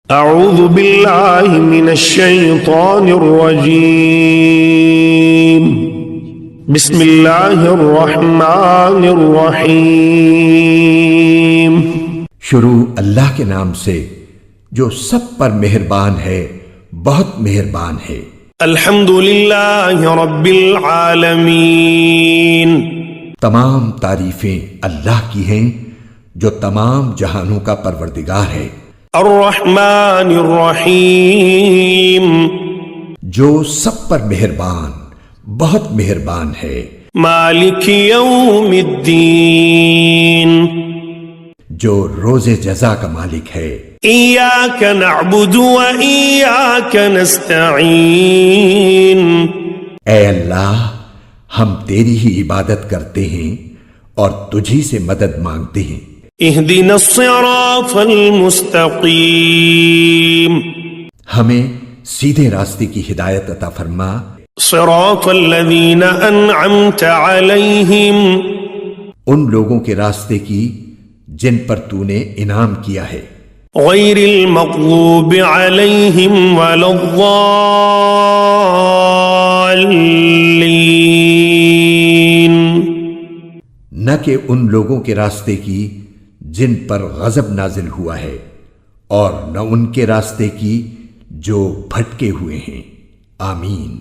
اعوذ باللہ من الشیطان الرجیم بسم اللہ الرحمن الرحیم شروع اللہ کے نام سے جو سب پر مہربان ہے، بہت مہربان ہے۔ الحمد للہ رب العالمین، تمام تعریفیں اللہ کی ہیں جو تمام جہانوں کا پروردگار ہے۔ الرحمن الرحیم، جو سب پر مہربان، بہت مہربان ہے۔ مالک یوم الدین، جو روز جزا کا مالک ہے۔ ایاک نعبد و ایاک نستعین، اے اللہ، ہم تیری ہی عبادت کرتے ہیں اور تجھی سے مدد مانگتے ہیں۔ اہدنا الصراط المستقیم، ہمیں سیدھے راستے کی ہدایت عطا فرما۔ صراط الذین انعمت علیہم، ان لوگوں کے راستے کی جن پر تو نے انعام کیا ہے۔ غیر المغضوب علیہم ولا الضالین، نہ کہ ان لوگوں کے راستے کی جن پر غضب نازل ہوا ہے، اور نہ ان کے راستے کی جو بھٹکے ہوئے ہیں۔ آمین۔